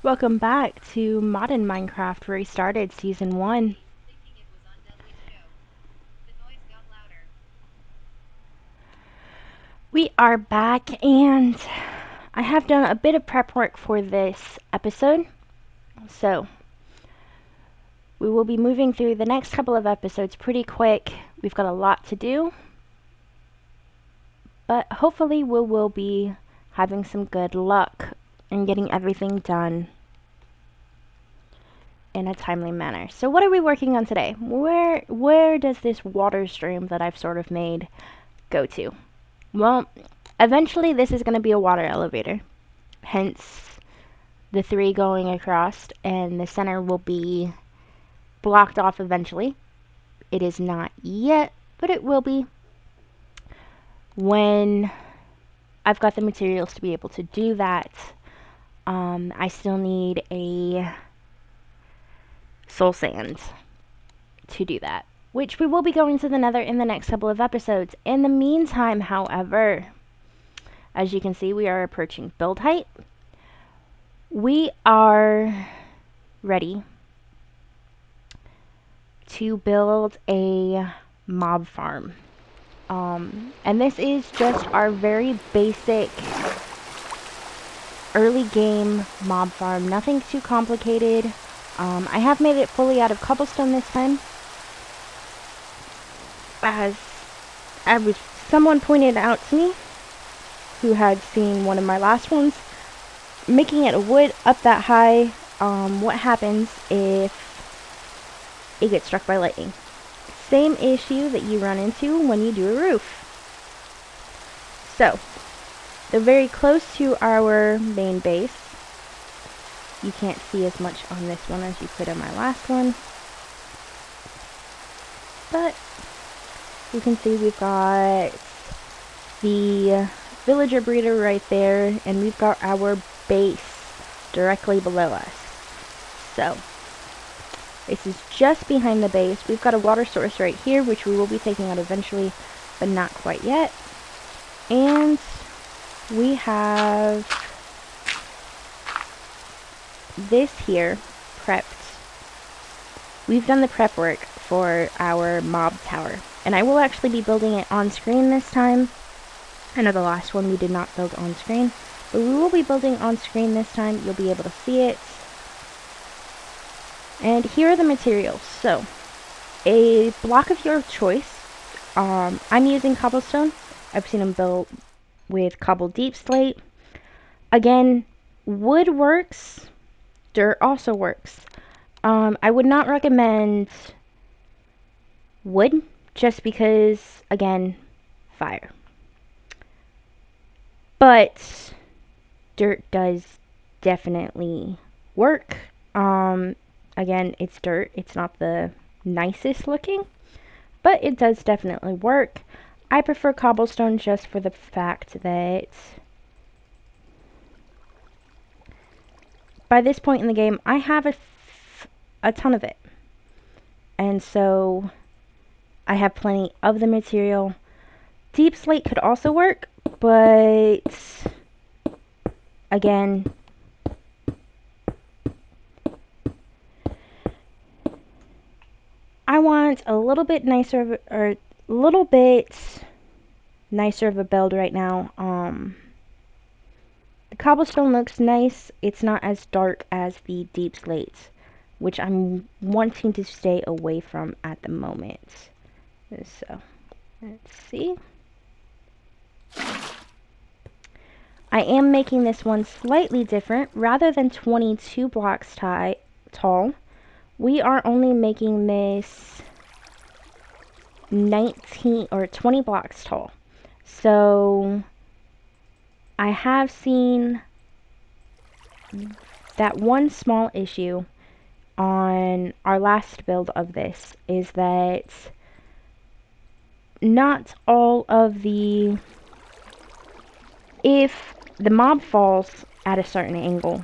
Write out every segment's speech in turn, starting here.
Welcome back to Modern Minecraft Restarted Season 1. We are back and I have done a bit of prep work for this episode. So, we will be moving through the next couple of episodes pretty quick. We've got a lot to do, but hopefully we will be having some good luck and getting everything done in a timely manner. So what are we working on today? Where does this water stream that I've sort of made go to? Well, eventually this is going to be a water elevator. Hence the three going across, and the center will be blocked off eventually. It is not yet, but it will be when I've got the materials to be able to do that. I still need a soul sand to do that, which we will be going to the nether in the next couple of episodes. In the meantime, however, as you can see, we are approaching build height. We are ready to build a mob farm. And this is just our very basic early game mob farm. Nothing too complicated. I have made it fully out of cobblestone this time, as someone pointed out to me who had seen one of my last ones. Making it wood up that high, what happens if it gets struck by lightning? Same issue that you run into when you do a roof. So, they're very close to our main base. You can't see as much on this one as you could on my last one. But, you can see we've got the villager breeder right there, and we've got our base directly below us. So, this is just behind the base. We've got a water source right here, which we will be taking out eventually, but not quite yet. And we have this here prepped. We've done the prep work for our mob tower, and I will actually be building it on screen this time. I know the last one we did not build on screen, but we will be building on screen this time. You'll be able to see it. And here are the materials. So, a block of your choice. I'm using cobblestone. I've seen them built with cobble deep slate. Again, wood works. Dirt also works. I would not recommend wood, just because, again, fire. But dirt does definitely work. Again, it's dirt. It's not the nicest looking, but it does definitely work. I prefer cobblestone just for the fact that by this point in the game, I have a ton of it. And so I have plenty of the material. Deep slate could also work, but again, I want a little bit nicer of a build right now. The cobblestone looks nice. It's not as dark as the deep slate, which I'm wanting to stay away from at the moment. So, let's see. I am making this one slightly different. Rather than 22 blocks tall, we are only making this 19 or 20 blocks tall. So I have seen that one small issue on our last build of this is that not all of if the mob falls at a certain angle,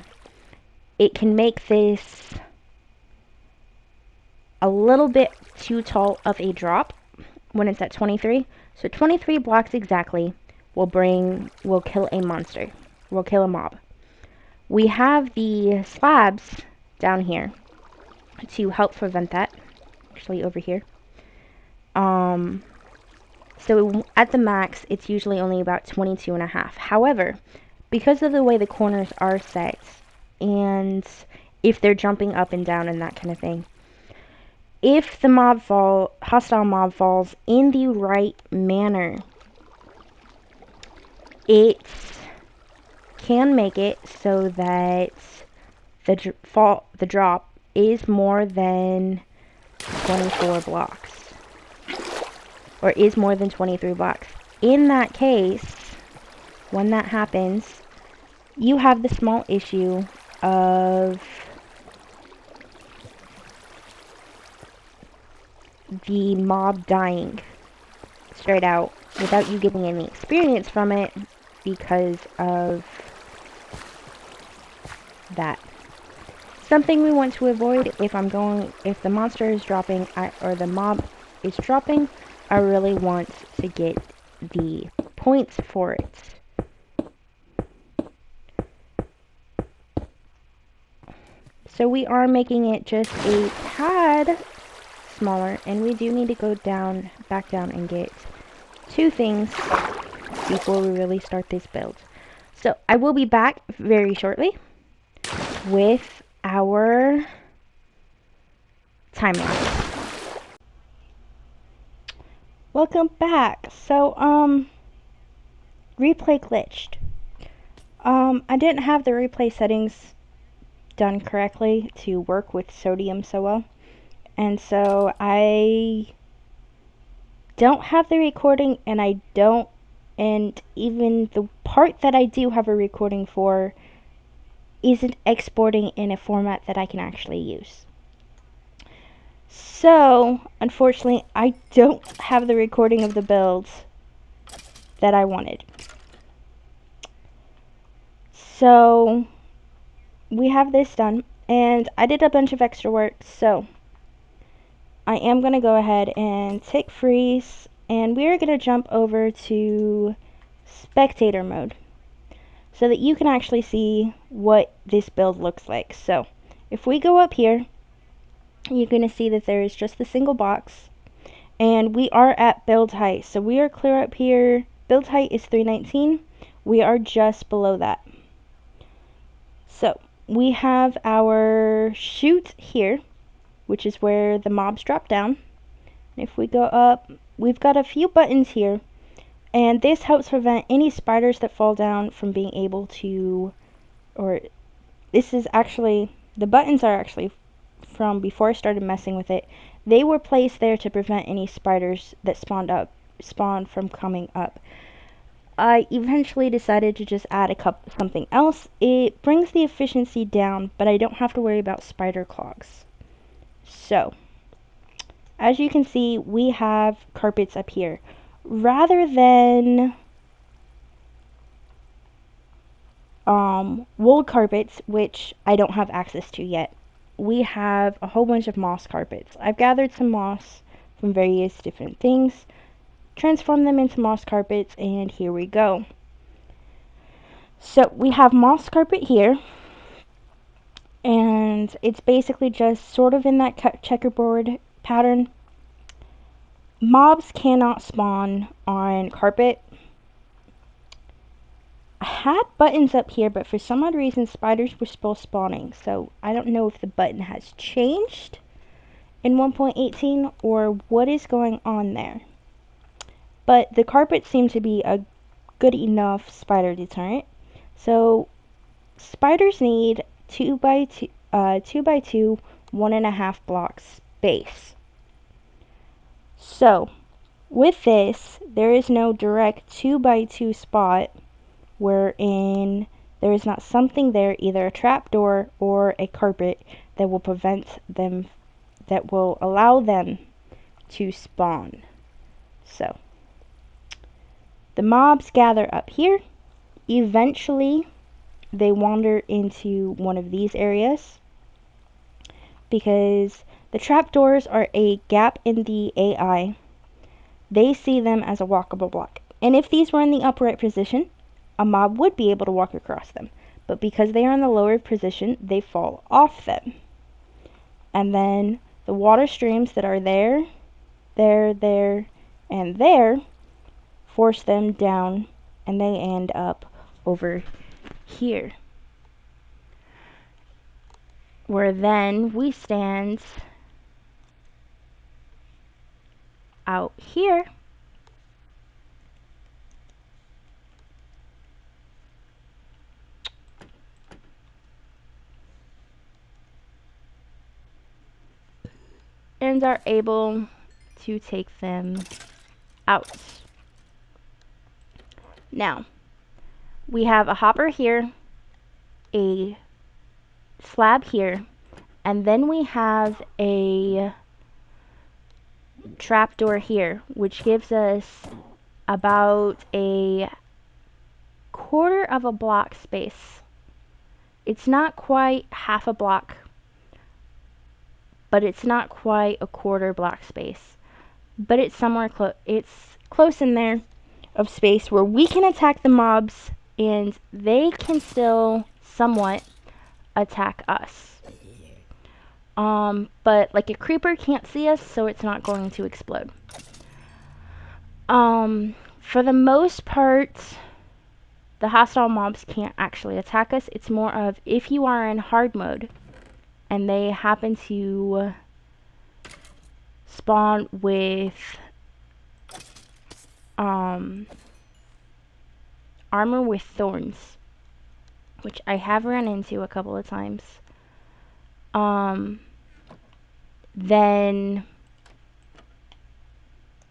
it can make this a little bit too tall of a drop when it's at 23. So 23 blocks exactly will kill a monster. Will kill a mob. We have the slabs down here to help prevent that. Actually, over here. So at the max, it's usually only about 22.5. However, because of the way the corners are set, and if they're jumping up and down and that kind of thing, if the hostile mob falls in the right manner, it can make it so that the drop is more than 24 blocks. Or is more than 23 blocks. In that case, when that happens, you have the small issue of the mob dying straight out without you getting any experience from it because of that. Something we want to avoid if the monster is dropping or the mob is dropping, I really want to get the points for it. So we are making it just a tad smaller, and we do need to go back down and get 2 things before we really start this build. So I will be back very shortly with our time lapse. Welcome back. So replay glitched. I didn't have the replay settings done correctly to work with sodium so well, and so I don't have the recording, and even the part that I do have a recording for isn't exporting in a format that I can actually use. So, unfortunately, I don't have the recording of the builds that I wanted. So, we have this done, and I did a bunch of extra work, so I am going to go ahead and tick freeze, and we are going to jump over to spectator mode so that you can actually see what this build looks like. So if we go up here, you're going to see that there is just the single box, and we are at build height. So we are clear up here. Build height is 319. We are just below that. So we have our chute here, which is where the mobs drop down. If we go up, we've got a few buttons here, and this helps prevent any spiders that fall down from being able to, the buttons are actually from before I started messing with it. They were placed there to prevent any spiders that spawn from coming up. I eventually decided to just add something else. It brings the efficiency down, but I don't have to worry about spider clogs. So, as you can see, we have carpets up here. Rather than wool carpets, which I don't have access to yet, we have a whole bunch of moss carpets. I've gathered some moss from various different things, transformed them into moss carpets, and here we go. So we have moss carpet here, and it's basically just sort of in that checkerboard pattern. Mobs cannot spawn on carpet. I had buttons up here, but for some odd reason spiders were still spawning, so I don't know if the button has changed in 1.18 or what is going on there. But the carpet seemed to be a good enough spider deterrent. So spiders need 2 by 2, 1.5 blocks base. So with this, there is no direct 2 by 2 spot wherein there is not something there, either a trapdoor or a carpet, that will allow them to spawn. So the mobs gather up here. Eventually they wander into one of these areas because the trapdoors are a gap in the AI. They see them as a walkable block, and if these were in the upright position, a mob would be able to walk across them. but because they are in the lower position, they fall off them. And then the water streams that are there, and there force them down, and they end up over here, where then we stand out here. And are able to take them out. Now, we have a hopper here, a slab here, and then we have a trapdoor here, which gives us about a quarter of a block space. It's not quite half a block, but it's not quite a quarter block space. But it's somewhere it's close in there of space where we can attack the mobs and they can still somewhat attack us. But like a creeper can't see us, so it's not going to explode. For the most part, the hostile mobs can't actually attack us. It's more of if you are in hard mode and they happen to spawn with armor with thorns, which I have run into a couple of times, then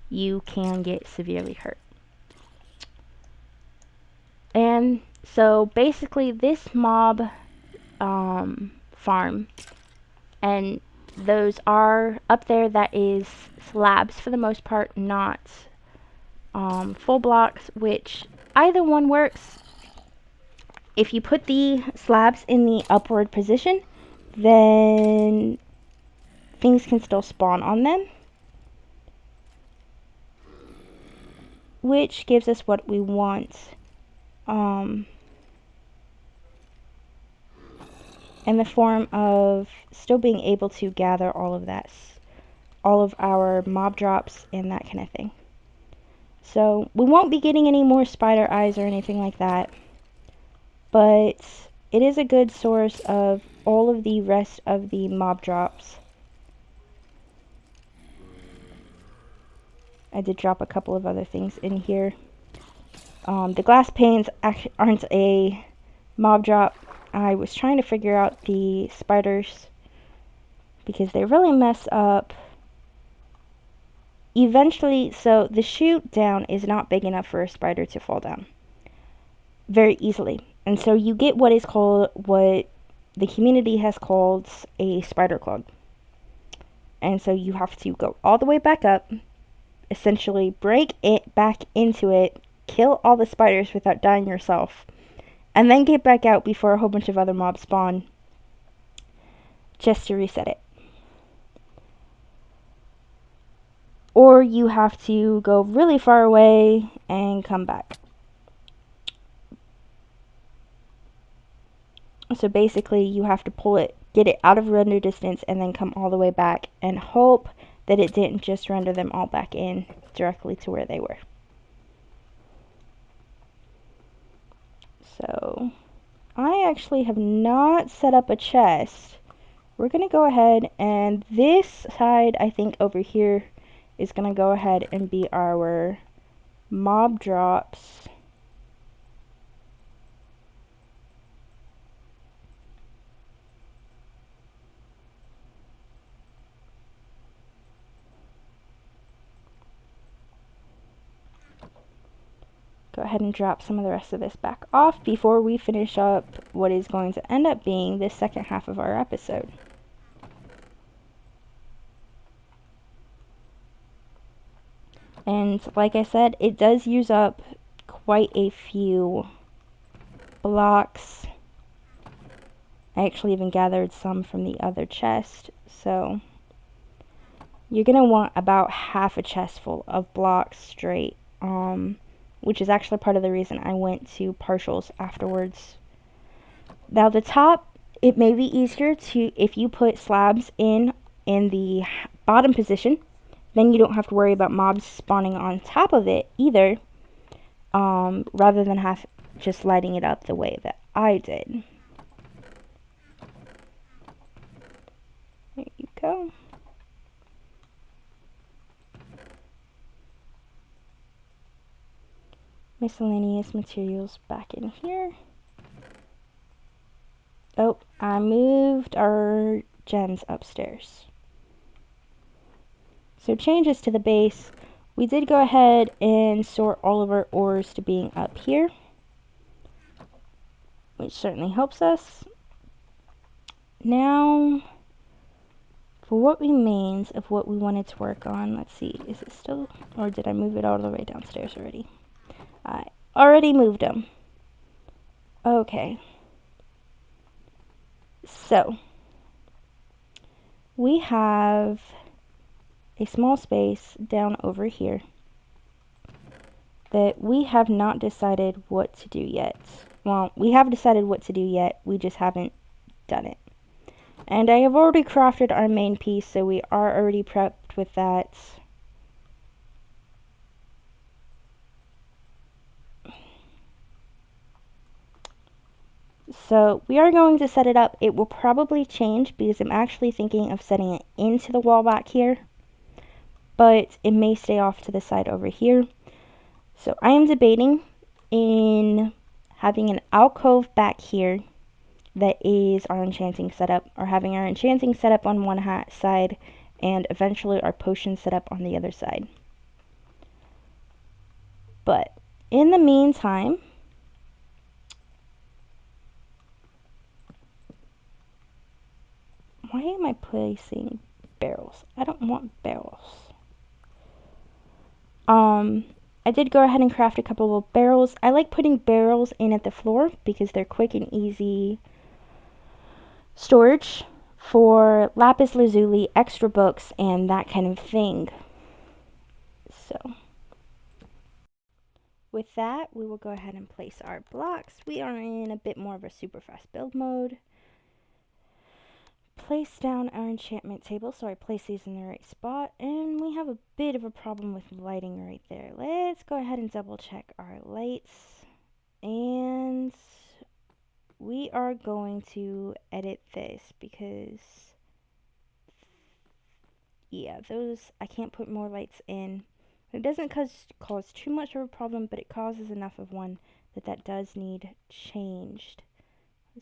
you can get severely hurt. And so basically this mob farm, and those are up there, that is slabs for the most part, not full blocks, which either one works. If you put the slabs in the upward position, then things can still spawn on them, which gives us what we want. In the form of still being able to gather all of that, all of our mob drops and that kind of thing. So we won't be getting any more spider eyes or anything like that, but it is a good source of all of the rest of the mob drops. I did drop a couple of other things in here. The glass panes aren't a mob drop. I was trying to figure out the spiders because they really mess up. Eventually, so the chute down is not big enough for a spider to fall down very easily. And so you get what is called, what the community has called, a spider clog. And so you have to go all the way back up, essentially break it back into it, kill all the spiders without dying yourself, and then get back out before a whole bunch of other mobs spawn, just to reset it. Or you have to go really far away and come back. So basically you have to pull it, get it out of render distance, and then come all the way back and hope that it didn't just render them all back in directly to where they were. So I actually have not set up a chest. We're going to go ahead, and this side, I think over here, is going to go ahead and be our mob drops. Go ahead and drop some of the rest of this back off before we finish up what is going to end up being the second half of our episode. And like I said, it does use up quite a few blocks. I actually even gathered some from the other chest, so you're going to want about half a chest full of blocks straight, which is actually part of the reason I went to partials afterwards, Now the top, it may be easier to, if you put slabs in the bottom position, then you don't have to worry about mobs spawning on top of it either, rather than have just lighting it up the way that I did. There you go. Miscellaneous materials back in here. Oh, I moved our gems upstairs. So changes to the base. We did go ahead and sort all of our ores to being up here, which certainly helps us. Now, for what remains of what we wanted to work on, let's see, is it still, or did I move it all the way downstairs already? I already moved them. Okay. So, we have a small space down over here that we have not decided what to do yet. Well, we have decided what to do yet, we just haven't done it. And I have already crafted our main piece, so we are already prepped with that. So we are going to set it up. It will probably change because I'm actually thinking of setting it into the wall back here, but it may stay off to the side over here. So I am debating in having an alcove back here that is our enchanting setup, or having our enchanting setup on one side and eventually our potion setup on the other side. But in the meantime, why am I placing barrels? I don't want barrels. I did go ahead and craft a couple of barrels. I like putting barrels in at the floor because they're quick and easy storage for lapis lazuli, extra books, and that kind of thing. So, with that, we will go ahead and place our blocks. We are in a bit more of a super fast build mode. Place down our enchantment table, so I place these in the right spot, and we have a bit of a problem with lighting right there. Let's go ahead and double check our lights, and we are going to edit this because, yeah, those, I can't put more lights in. It doesn't cause too much of a problem, but it causes enough of one that does need changed.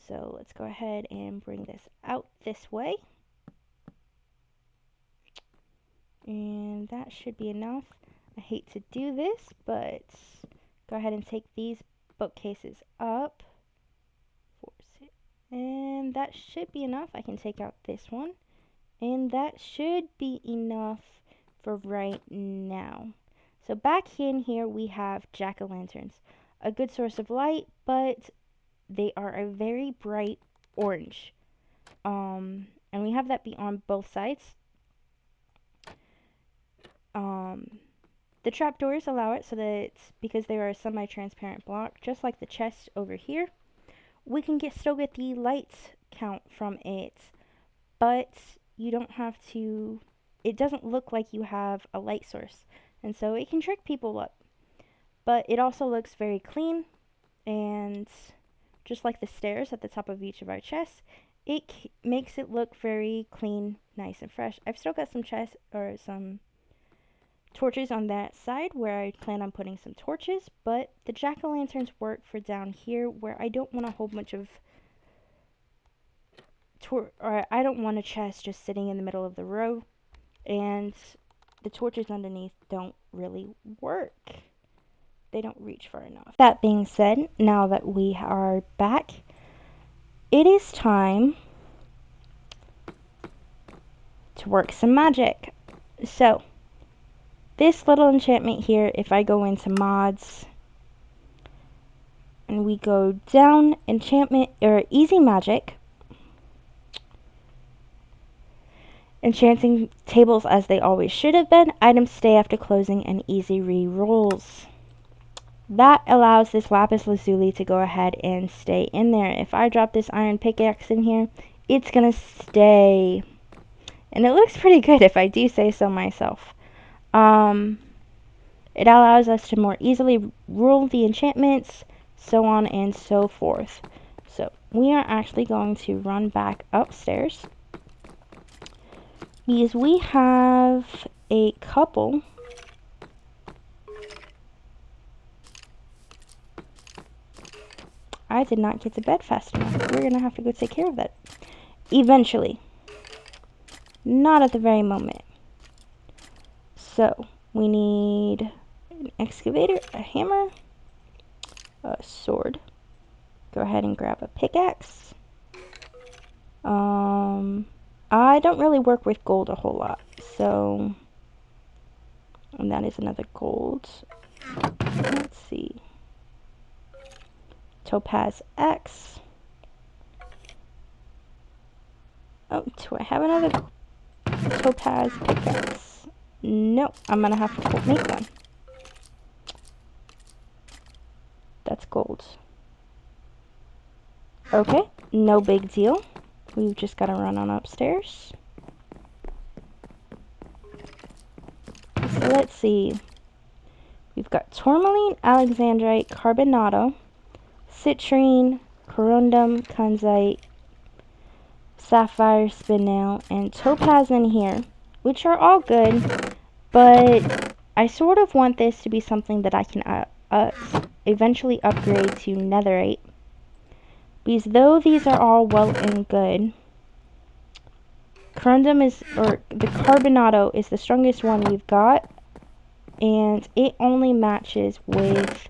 So let's go ahead and bring this out this way. And that should be enough. I hate to do this, but go ahead and take these bookcases up. And that should be enough. I can take out this one. And that should be enough for right now. So back in here we have jack-o'-lanterns. A good source of light, but they are a very bright orange. And we have that be on both sides. The trapdoors allow it so that because they are a semi-transparent block, just like the chest over here, we can still get the light count from it, but you don't have to, it doesn't look like you have a light source, and so it can trick people up. But it also looks very clean, and just like the stairs at the top of each of our chests, it makes it look very clean, nice, and fresh. I've still got some chests or some torches on that side where I plan on putting some torches, but the jack-o'-lanterns work for down here where I don't want a whole bunch of or I don't want a chest just sitting in the middle of the row, and the torches underneath don't really work. They don't reach far enough. That being said, now that we are back, it is time to work some magic. So, this little enchantment here, if I go into mods, and we go down enchantment or easy magic, enchanting tables as they always should have been, items stay after closing, and easy re-rolls. That allows this lapis lazuli to go ahead and stay in there. If I drop this iron pickaxe in here, it's gonna stay. And it looks pretty good if I do say so myself. It allows us to more easily rule the enchantments, so on and so forth. So we are actually going to run back upstairs because we have a couple I did not get to bed fast enough. We're gonna have to go take care of that eventually, not at the very moment. So we need an excavator, a hammer, a sword. Go ahead and grab a pickaxe. I don't really work with gold a whole lot, so, and that is another gold. Let's see. Topaz X. Oh, do I have another topaz pickaxe? No, I'm gonna have to make one. That's gold. Okay, no big deal. We've just gotta run on upstairs. So let's see. We've got tourmaline, alexandrite, carbonado, citrine, corundum, kunzite, sapphire, spinel, and topaz in here, which are all good, but I sort of want this to be something that I can eventually upgrade to netherite, because though these are all well and good, corundum is, or the carbonado is the strongest one we've got, and it only matches with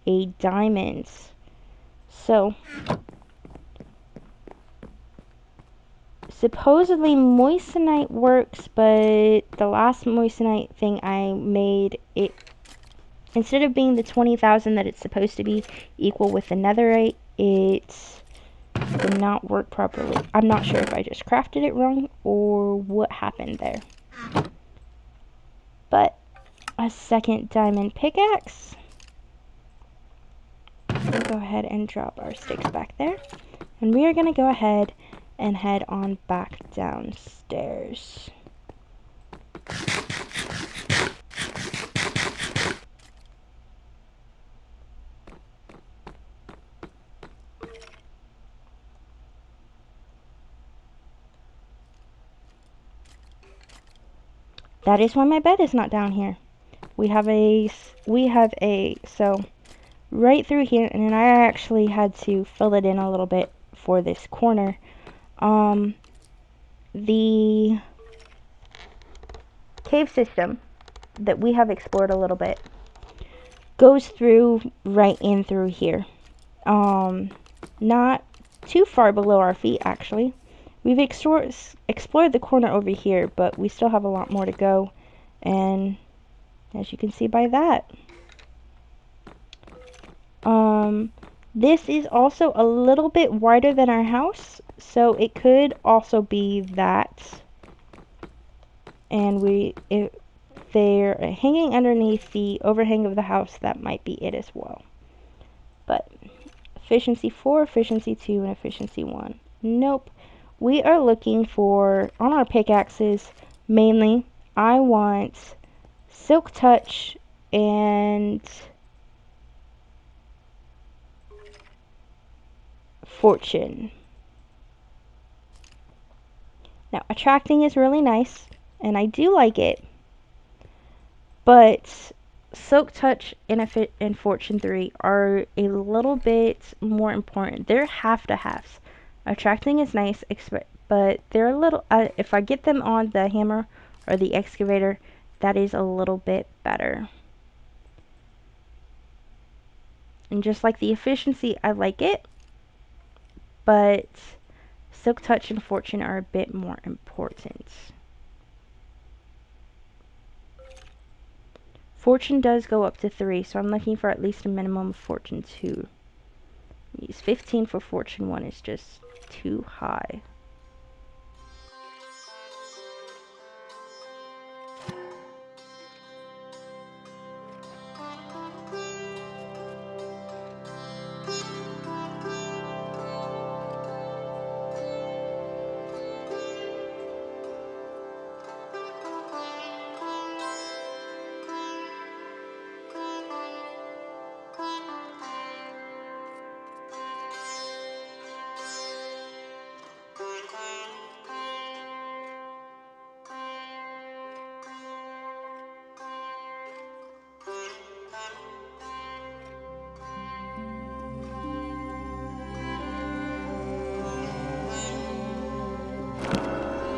a diamond. So supposedly moissanite works, but the last moissanite thing I made, it, instead of being the 20,000 that it's supposed to be equal with the netherite, it did not work properly. I'm not sure if I just crafted it wrong or what happened there. But a second diamond pickaxe. We'll go ahead and drop our sticks back there. And we are going to go ahead and head on back downstairs. That is why my bed is not down here. We have a, so right through here, and then I actually had to fill it in a little bit for this corner. The cave system that we have explored a little bit goes through right in through here. Not too far below our feet, actually. We've explored the corner over here, but we still have a lot more to go. And as you can see by that, this is also a little bit wider than our house, so it could also be that. And if they're hanging underneath the overhang of the house, that might be it as well. But efficiency 4, efficiency 2, and efficiency 1. Nope. We are looking for, on our pickaxes, mainly, I want Silk Touch and Fortune. Now, Attracting is really nice, and I do like it, but Silk Touch and Fortune 3 are a little bit more important. They're half to halves. Attracting is nice, but they're a little, if I get them on the hammer or the excavator, that is a little bit better. And just like the efficiency, I like it, but Silk Touch and Fortune are a bit more important. Fortune does go up to 3, so I'm looking for at least a minimum of Fortune 2. Use 15 for Fortune 1 is just too high.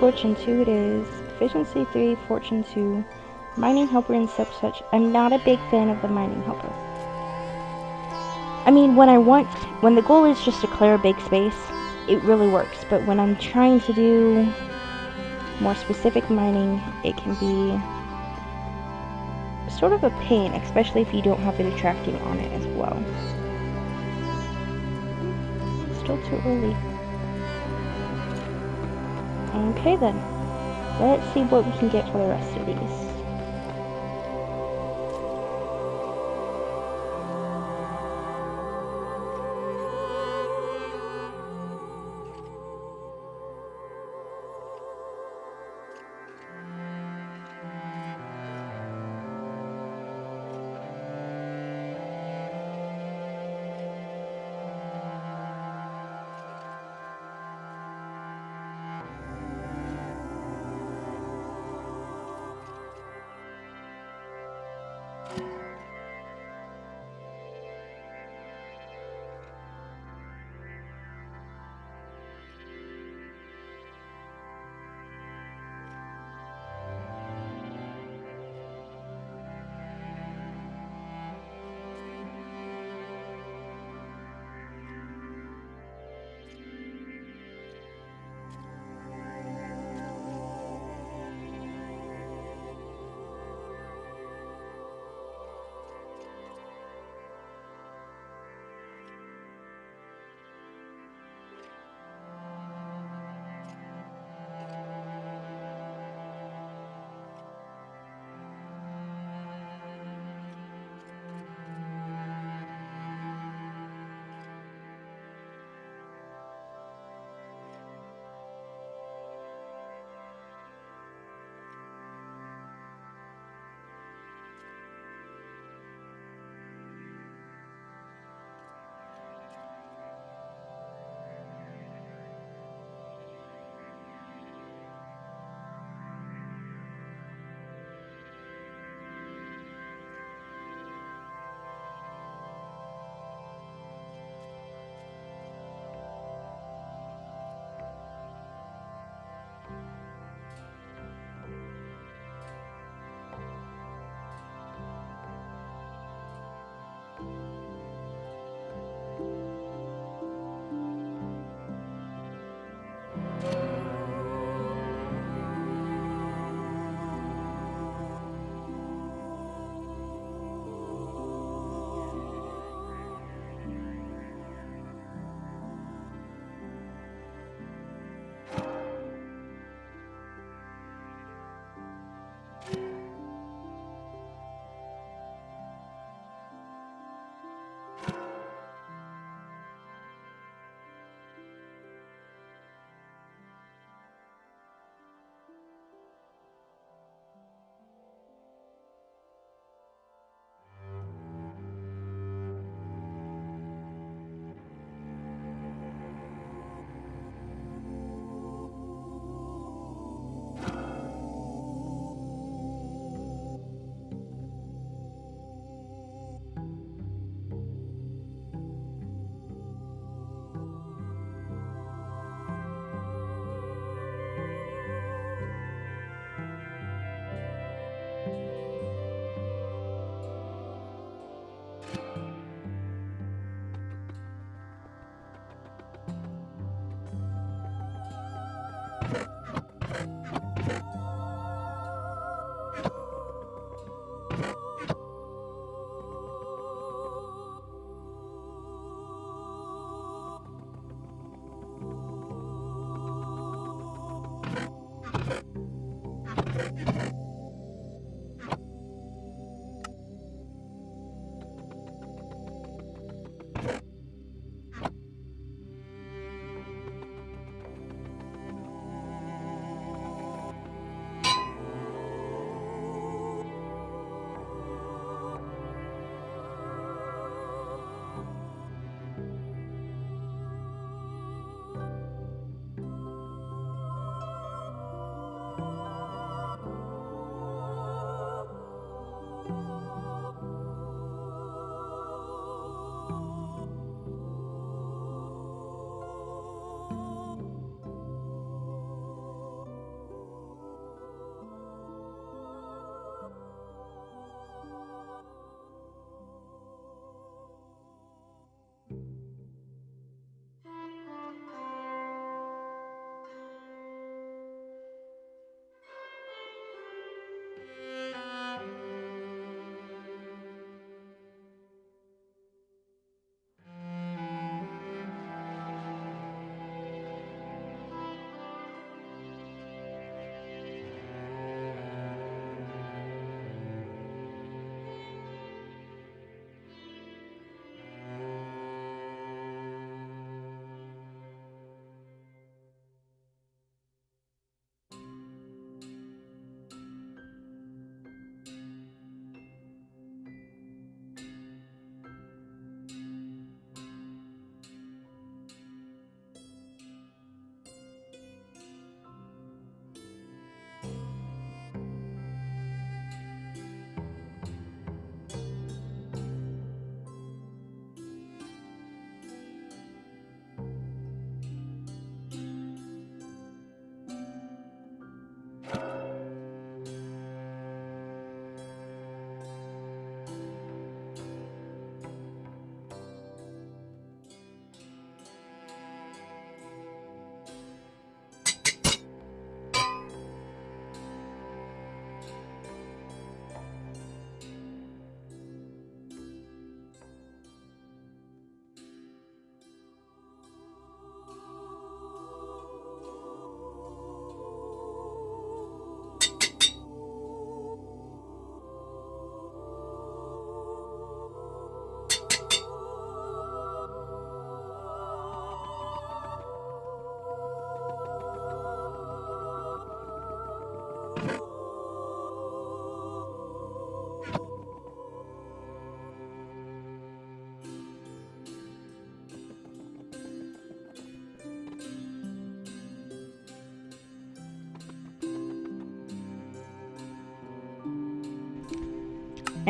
Fortune 2 it is. Efficiency 3, Fortune 2. Mining helper and such. I'm not a big fan of the mining helper. I mean, when the goal is just to clear a big space, it really works. But when I'm trying to do more specific mining, it can be sort of a pain, especially if you don't have the detracting on it as well. Still too early. Okay then. Let's see what we can get for the rest of these.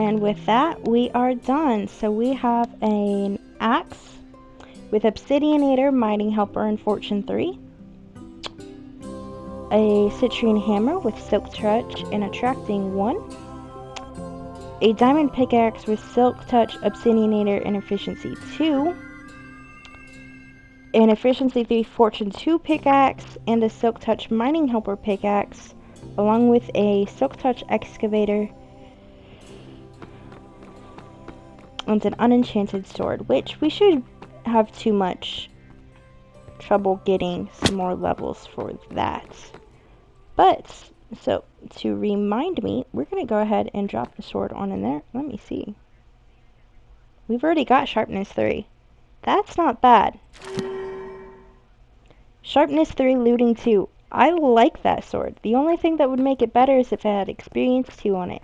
And with that, we are done. So we have an axe with Obsidianator, Mining Helper, and Fortune 3. A citrine hammer with Silk Touch and Attracting 1. A diamond pickaxe with Silk Touch, Obsidianator, and Efficiency 2. An Efficiency 3 Fortune 2 pickaxe, and a Silk Touch Mining Helper pickaxe, along with a Silk Touch excavator and an unenchanted sword, which we should have too much trouble getting some more levels for that. But, so, to remind me, we're going to go ahead and drop the sword on in there. Let me see. We've already got Sharpness 3. That's not bad. Sharpness 3, Looting 2. I like that sword. The only thing that would make it better is if it had Experience 2 on it.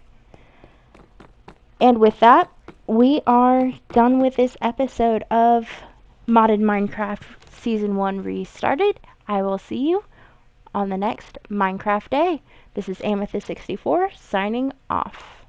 And with that, we are done with this episode of Modded Minecraft Season 1 Restarted. I will see you on the next Minecraft day. This is Amethyst64 signing off.